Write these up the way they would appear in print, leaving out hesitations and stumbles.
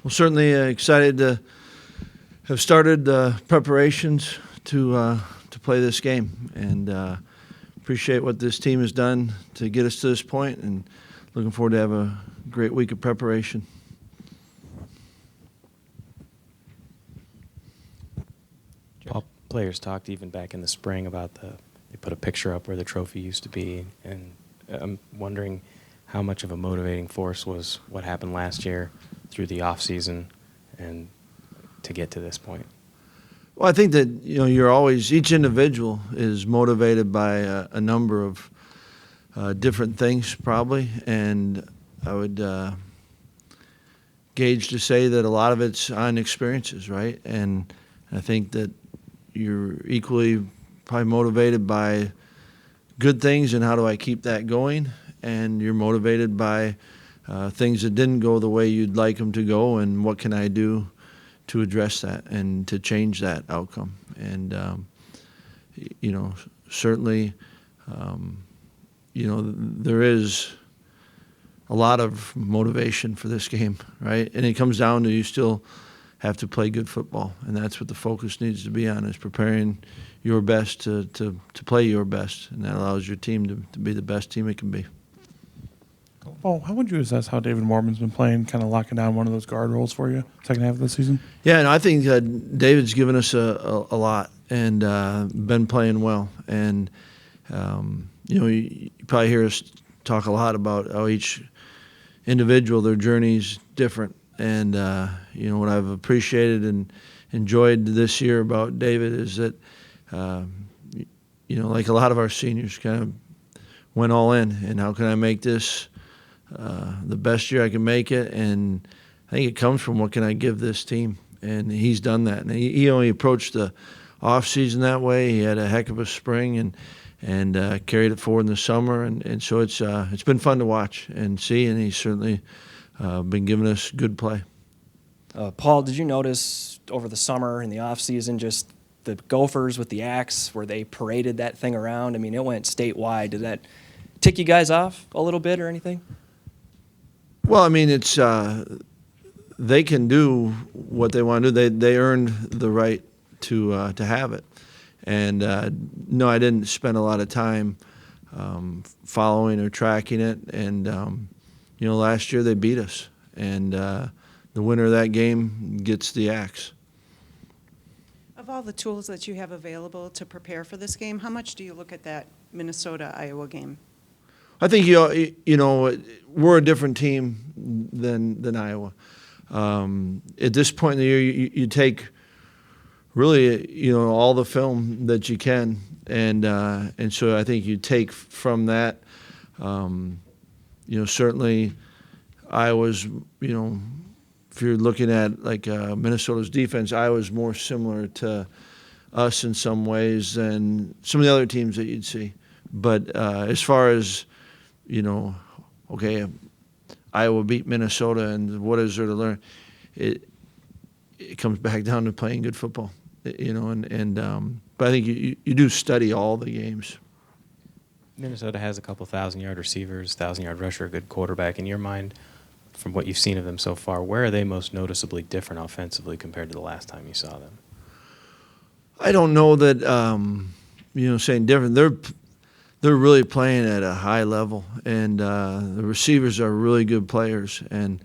Well, certainly excited to have started the preparations to play this game, and appreciate what this team has done to get us to this point, and looking forward to have a great week of preparation. Paul, players talked even back in the spring about they put a picture up where the trophy used to be, and I'm wondering how much of a motivating force was what happened last year through the off season and to get to this point. Well, I think that you're always, each individual is motivated by a number of different things probably, and I would gauge to say that a lot of it's on experiences, right? And I think that you're equally probably motivated by good things and how do I keep that going, and you're motivated by things that didn't go the way you'd like them to go, and what can I do to address that and to change that outcome. And certainly there is a lot of motivation for this game, right? And it comes down to you still have to play good football, and that's what the focus needs to be on, is preparing your best to play your best, and that allows your team to be the best team it can be. Paul, how would you assess how David Mormon's been playing, kind of locking down one of those guard roles for you second half of the season? Yeah, and I think David's given us a lot and been playing well. And, you probably hear us talk a lot about how each individual, their journey's different. And, what I've appreciated and enjoyed this year about David is that, like a lot of our seniors kind of went all in, and how can I make this the best year I can make it, and I think it comes from what can I give this team, and he's done that. And he only approached the off season that way. He had a heck of a spring and carried it forward in the summer, and so it's been fun to watch and see, and he's certainly been giving us good play. Paul, did you notice over the summer and the off season just the Gophers with the axe, where they paraded that thing around? I mean, it went statewide. Did that tick you guys off a little bit or anything? Well, I mean, it's they can do what they want to do. They earned the right to have it, and no, I didn't spend a lot of time following or tracking it. And last year they beat us, and the winner of that game gets the axe. Of all the tools that you have available to prepare for this game, how much do you look at that Minnesota-Iowa game? I think we're a different team than Iowa. At this point in the year, you take really all the film that you can, and so I think you take from that. Certainly Iowa's if you're looking at like Minnesota's defense, Iowa's more similar to us in some ways than some of the other teams that you'd see. But as far as Iowa beat Minnesota, and what is there to learn? It comes back down to playing good football, but I think you do study all the games. Minnesota has a couple 1,000-yard receivers, 1,000-yard rusher, a good quarterback. In your mind, from what you've seen of them so far, where are they most noticeably different offensively compared to the last time you saw them? I don't know that saying different. They're really playing at a high level, and the receivers are really good players, and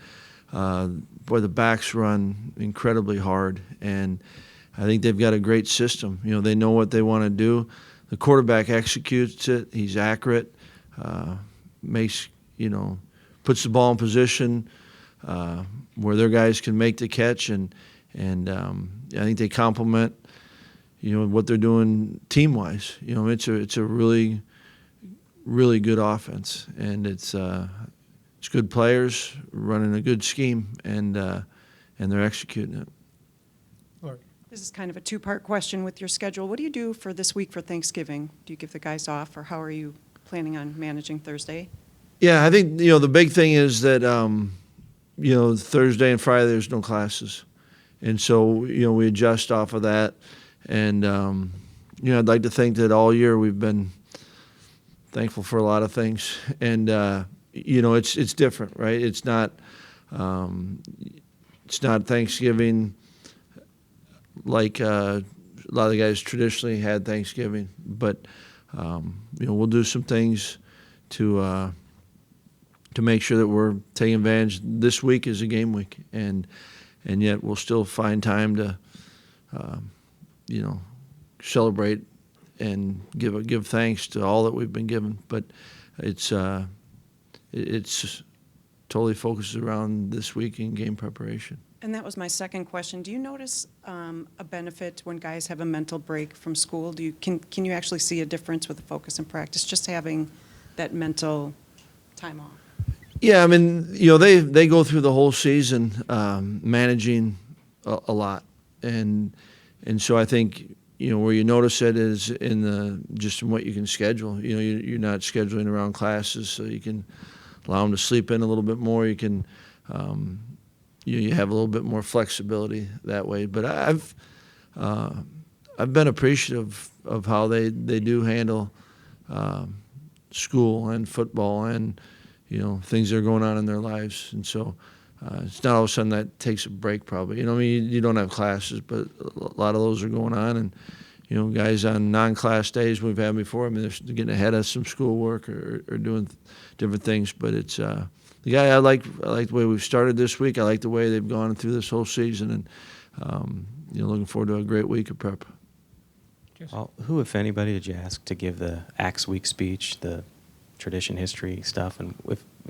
the backs run incredibly hard, and I think they've got a great system. They know what they want to do. The quarterback executes it. He's accurate, puts the ball in position where their guys can make the catch, and I think they complement what they're doing team-wise. It's a really, really good offense, and it's good players running a good scheme, and they're executing it. This is kind of a two-part question with your schedule. What do you do for this week for Thanksgiving? Do you give the guys off, or how are you planning on managing Thursday? Yeah, I think the big thing is that Thursday and Friday there's no classes, and so we adjust off of that. And I'd like to think that all year we've been thankful for a lot of things, and it's different, right? It's not it's not Thanksgiving like a lot of the guys traditionally had Thanksgiving, but we'll do some things to make sure that we're taking advantage. This week is a game week, and yet we'll still find time to celebrate and give thanks to all that we've been given. But it's totally focused around this week in game preparation. And that was my second question. Do you notice a benefit when guys have a mental break from school? Can you actually see a difference with the focus in practice, just having that mental time off? Yeah, I mean, they go through the whole season managing a lot, and so I think where you notice it is in what you can schedule. You're not scheduling around classes, so you can allow them to sleep in a little bit more. You can you have a little bit more flexibility that way. But I've been appreciative of how they do handle school and football and things that are going on in their lives, and so it's not all of a sudden that takes a break. Probably you don't have classes, but a lot of those are going on, and guys on non-class days we've had before. I mean, they're getting ahead of some schoolwork or doing different things, but it's. The guy I like the way we've started this week. I like the way they've gone through this whole season, and looking forward to a great week of prep. Well, who, if anybody, did you ask to give the Axe Week speech, the tradition, history stuff, and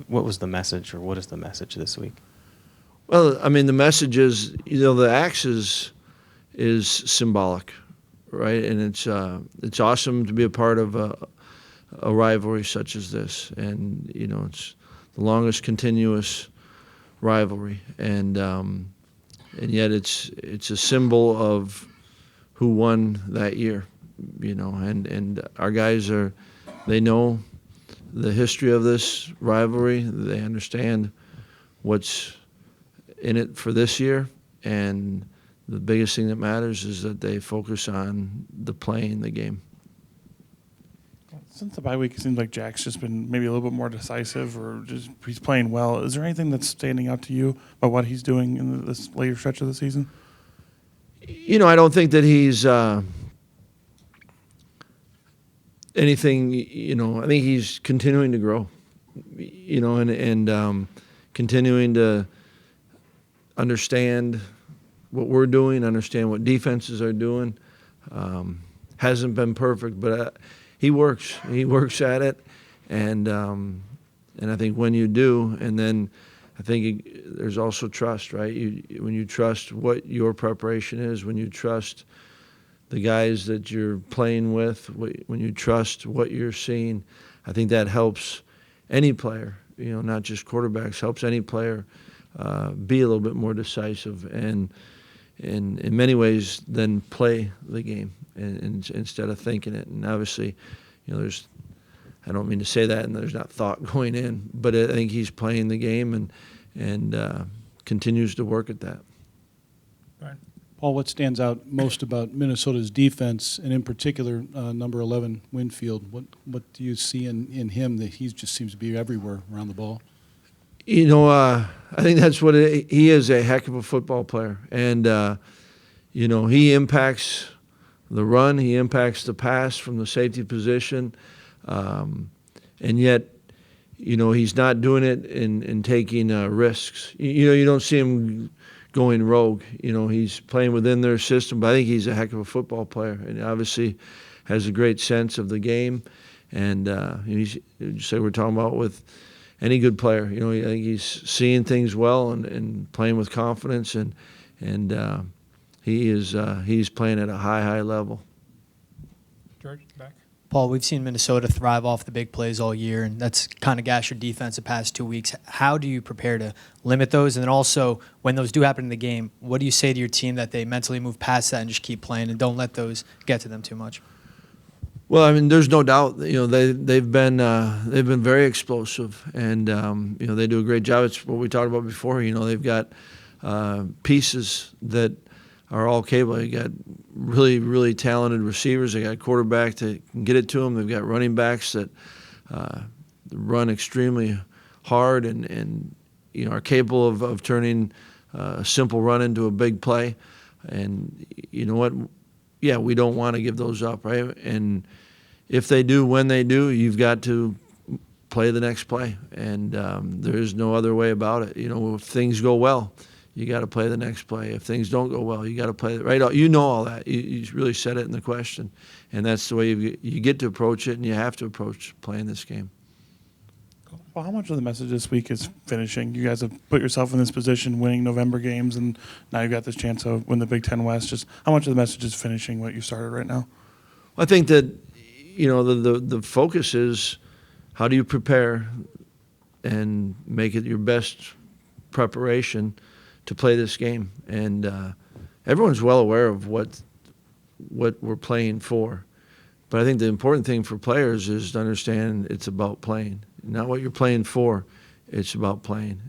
what was the message, or what is the message this week? Well, I mean, the message is, the Axe is symbolic, right? And it's awesome to be a part of a rivalry such as this, and it's the longest continuous rivalry, and yet it's a symbol of who won that year, and our guys they know the history of this rivalry. They understand what's in it for this year, and the biggest thing that matters is that they focus on playing the game. Since the bye week, it seems like Jack's just been maybe a little bit more decisive, or just he's playing well. Is there anything that's standing out to you about what he's doing in this later stretch of the season? I don't think that he's anything. I think he's continuing to grow. And continuing to understand what we're doing, understand what defenses are doing. Hasn't been perfect, but he works. He works at it, and I think when you do, and then I think there's also trust, right? When you trust what your preparation is, when you trust the guys that you're playing with, when you trust what you're seeing, I think that helps any player. Not just quarterbacks. Helps any player be a little bit more decisive, and in many ways, then play the game. And instead of thinking it. And obviously, I don't mean to say that, and there's not thought going in, but I think he's playing the game and continues to work at that. Right. Paul, what stands out most about Minnesota's defense, and in particular, number 11, Winfield? What do you see in him that he just seems to be everywhere around the ball? I think that's what he is, a heck of a football player. And, he impacts the run, he impacts the pass from the safety position, and yet, he's not doing it in taking risks. You don't see him going rogue. He's playing within their system, but I think he's a heck of a football player, and obviously has a great sense of the game. And just say we're talking about with any good player, I think he's seeing things well and playing with confidence, and he's playing at a high level. George, back. Paul, we've seen Minnesota thrive off the big plays all year, and that's kind of gashed your defense the past 2 weeks. How do you prepare to limit those? And then also, when those do happen in the game, what do you say to your team that they mentally move past that and just keep playing and don't let those get to them too much? Well, I mean, there's no doubt. They've been very explosive, and they do a great job. It's what we talked about before. They've got pieces that are all capable. They got really, really talented receivers. They got a quarterback that can get it to them. They've got running backs that run extremely hard and are capable of turning a simple run into a big play. And you know what? Yeah, we don't want to give those up, right? And if they do, when they do, you've got to play the next play. And there is no other way about it. You know, if things go well, you got to play the next play. If things don't go well, you got to play right. You know all that. You really said it in the question, and that's the way you get to approach it, and you have to approach playing this game. Well, how much of the message this week is finishing? You guys have put yourself in this position, winning November games, and now you've got this chance to win the Big Ten West. Just how much of the message is finishing what you started right now? I think that, you know, the focus is how do you prepare and make it your best preparation to play this game. And everyone's well aware of what we're playing for. But I think the important thing for players is to understand it's about playing. Not what you're playing for, it's about playing.